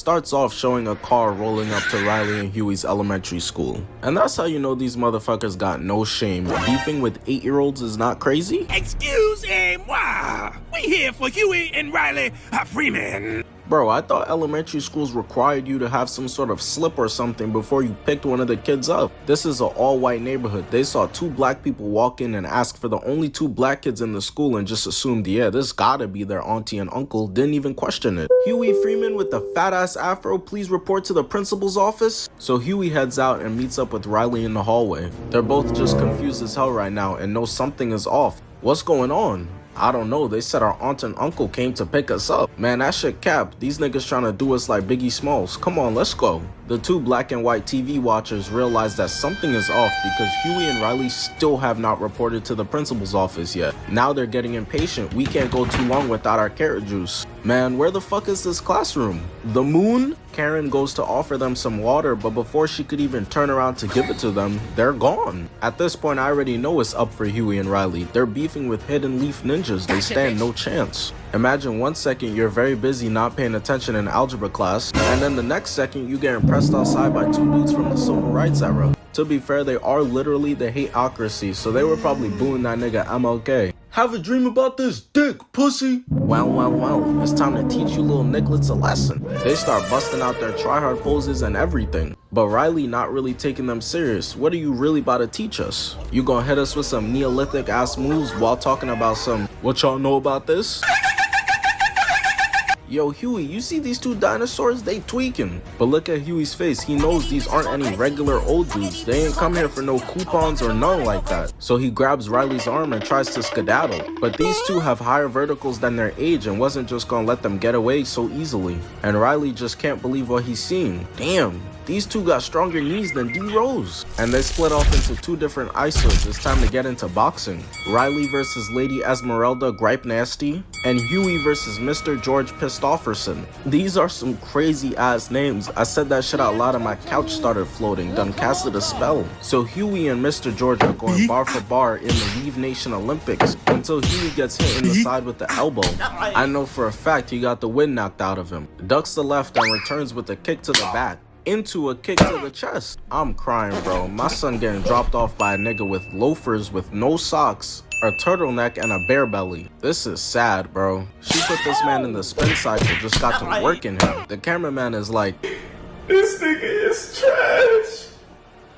Starts off showing a car rolling up to Riley and Huey's elementary school. And that's how you know these motherfuckers got no shame. Beefing with 8-year-olds is not crazy. Excusez-moi! We here for Huey and Riley Freeman. Bro, I thought elementary schools required you to have some sort of slip or something before you picked one of the kids up. This is an all-white neighborhood. They saw 2 black people walk in and ask for the only 2 black kids in the school and just assumed, yeah, this gotta be their auntie and uncle. Didn't even question it. Huey Freeman with the fat-ass afro, please report to the principal's office. So Huey heads out and meets up with Riley in the hallway. They're both just confused as hell right now and know something is off. What's going on? I don't know, they said our aunt and uncle came to pick us up. Man, that shit cap. These niggas trying to do us like Biggie Smalls. Come on, let's go. The 2 black and white TV watchers realize that something is off because Huey and Riley still have not reported to the principal's office yet. Now they're getting impatient. We can't go too long without our carrot juice. Man, where the fuck is this classroom? The moon? Karen goes to offer them some water, but before she could even turn around to give it to them, they're gone. At this point, I already know it's up for Huey and Riley. They're beefing with Hidden Leaf Ninjas. They stand no chance. Imagine 1 second you're very busy not paying attention in algebra class, and then the next second you get pressed outside by 2 dudes from the civil rights era. To be fair, they are literally the HATEOCRACY, so they were probably booing that nigga MLK. Have a dream about this dick, pussy. Well, it's time to teach you little Nicklets a lesson. They start busting out their try-hard poses and everything. But Riley not really taking them serious. What are you really about to teach us? You gonna hit us with some Neolithic ass moves while talking about some, what y'all know about this? Yo, Huey, you see these 2 dinosaurs? They tweaking. But look at Huey's face. He knows these aren't any regular old dudes. They ain't come here for no coupons or none like that. So he grabs Riley's arm and tries to skedaddle. But these 2 have higher verticals than their age and wasn't just gonna let them get away so easily. And Riley just can't believe what he's seeing. Damn. These 2 got stronger knees than D-Rose. And they split off into 2 different ISOs. It's time to get into boxing. Riley versus Lady Esmeralda Gripe Nasty. And Huey versus Mr. George Pistofferson. These are some crazy ass names. I said that shit out loud and my couch started floating. Done casted a spell. So Huey and Mr. George are going bar for bar in the Weave Nation Olympics until Huey gets hit in the side with the elbow. I know for a fact he got the wind knocked out of him. Ducks the left and returns with a kick to the back. Into a kick to the chest. I'm crying, bro. My son getting dropped off by a nigga with loafers with no socks, a turtleneck, and a bare belly. This is sad, bro. She put this man in the spin cycle, just got to working him. The cameraman is like, This nigga is trash.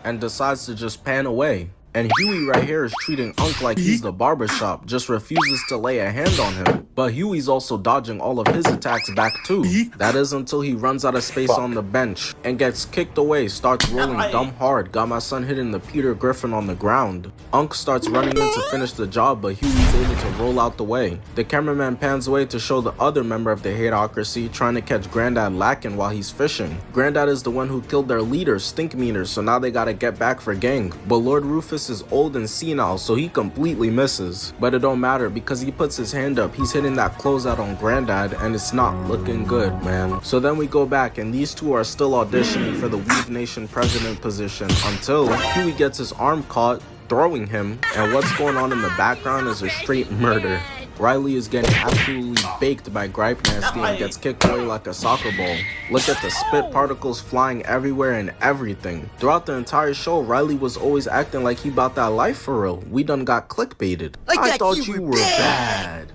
and decides to just pan away. And Huey right here is treating Unc like he's the barbershop, just refuses to lay a hand on him. But Huey's also dodging all of his attacks back too. That is until he runs out of space on the bench and gets kicked away, starts rolling dumb hard, got my son hitting the Peter Griffin on the ground. Unc starts running in to finish the job, but Huey's able to roll out the way. The cameraman pans away to show the other member of the HATEOCRACY trying to catch Granddad lacking while he's fishing. Granddad is the one who killed their leader, Stink Meter, so now they gotta get back for gang. But Lord Rufus is old and senile, so he completely misses. But it don't matter because he puts his hand up. He's hitting that closeout on Granddad and it's not looking good, man. So then we go back and these 2 are still auditioning for the Weave Nation president position until Huey gets his arm caught throwing him, and what's going on in the background is a straight murder. Riley is getting absolutely baked by Gripe Nasty and gets kicked away like a soccer ball. Look at the spit particles flying everywhere and everything. Throughout the entire show, Riley was always acting like he about that life for real. We done got clickbaited. I thought you were bad.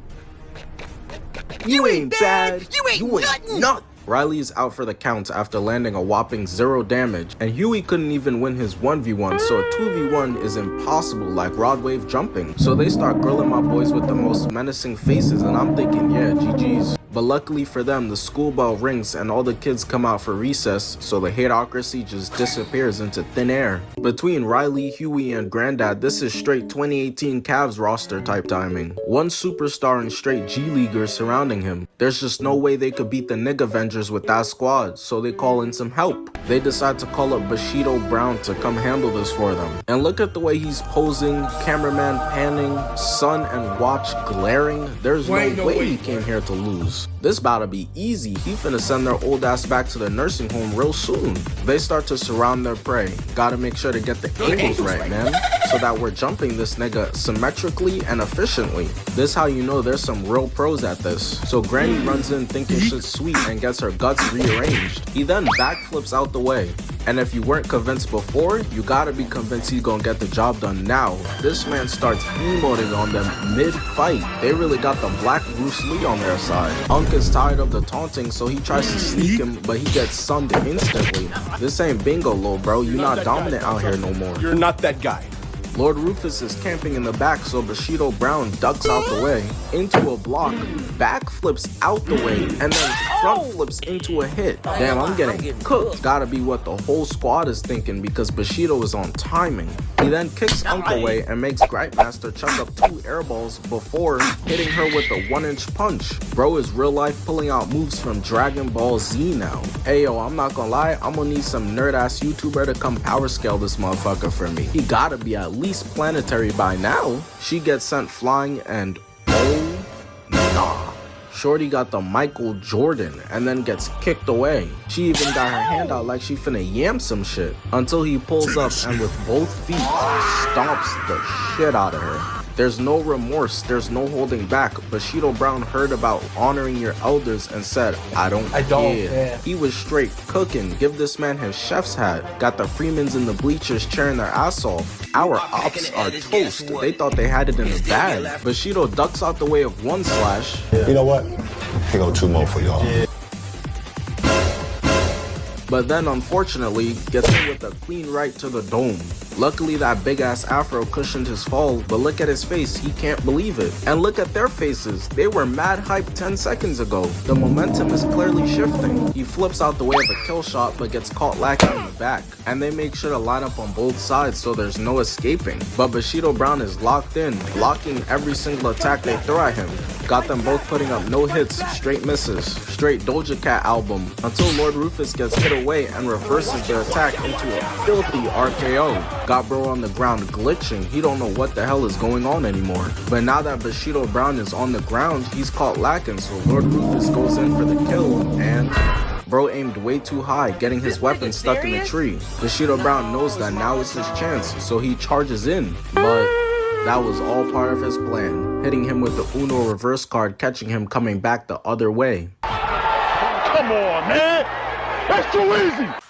You ain't bad. You ain't nothing. Riley is out for the count after landing a whopping 0 damage, and Huey couldn't even win his 1v1, so a 2v1 is impossible like rod wave jumping. So they start grilling my boys with the most menacing faces, and I'm thinking, yeah, GG's. But luckily for them, the school bell rings and all the kids come out for recess, so the HATEOCRACY just disappears into thin air. Between Riley, Huey, and Granddad, this is straight 2018 Cavs roster type timing. 1 superstar and straight G-Leaguers surrounding him. There's just no way they could beat the Nig Avengers with that squad, so they call in some help. They decide to call up Bushido Brown to come handle this for them. And look at the way he's posing, cameraman panning, sun and watch glaring. There's no way he came here to lose. Rufus. This about to be easy. He finna send their old ass back to the nursing home real soon. They start to surround their prey. Gotta make sure to get the angles right, man, so that we're jumping this nigga symmetrically and efficiently. This how you know there's some real pros at this. So Granny runs in thinking shit's sweet and gets her guts rearranged. He then backflips out the way. And if you weren't convinced before, you gotta be convinced he's gonna get the job done now. This man starts emoting on them mid-fight. They really got the black Bruce Lee on their side. Unk is tired of the taunting, so he tries to sneak him, but he gets sunned instantly. This ain't bingo, lil bro. You not dominant out here no more. You're not that guy. Lord Rufus is camping in the back, so Bushido Brown ducks out the way, into a block, backflips out the way, and then front flips into a hit. Damn, I'm getting cooked. Gotta be what the whole squad is thinking because Bushido is on timing. He then kicks Unk away and makes Gripemaster chuck up 2 air balls before hitting her with a 1-inch punch. Bro is real life pulling out moves from Dragon Ball Z now. Hey yo, I'm not gonna lie, I'm gonna need some nerd ass YouTuber to come power scale this motherfucker for me. He gotta be at least planetary by now. She gets sent flying and oh nah. Shorty got the Michael Jordan and then gets kicked away. She even got her hand out like she finna yam some shit until he pulls up and with both feet stomps the shit out of her. There's no remorse, there's no holding back. Bushido Brown heard about honoring your elders and said, I don't care. He was straight cooking. Give this man his chef's hat. Got the Freemans in the bleachers cheering their ass off. Our ops are toast. They thought they had it in the bag. Bushido ducks out the way of 1 slash. You know what? Here go 2 more for y'all. But then unfortunately gets hit with a clean right to the dome. Luckily that big ass afro cushioned his fall, but look at his face, he can't believe it. And look at their faces, they were mad hyped 10 seconds ago. The momentum is clearly shifting. He flips out the way of a kill shot but gets caught lacking in the back. And they make sure to line up on both sides so there's no escaping. But Bushido Brown is locked in, blocking every single attack they throw at him. Got them both putting up no hits, straight misses. Straight Doja Cat album until Lord Rufus gets hit away and reverses the attack into a filthy RKO. Got bro on the ground glitching. He don't know what the hell is going on anymore. But now that Bushido Brown is on the ground, he's caught lacking, so Lord Rufus goes in for the kill and bro aimed way too high, getting his weapon stuck in a tree. Bushido Brown knows that now is his chance, so he charges in. But that was all part of his plan, hitting him with the Uno reverse card, catching him coming back the other way. Come on, man! That's too easy!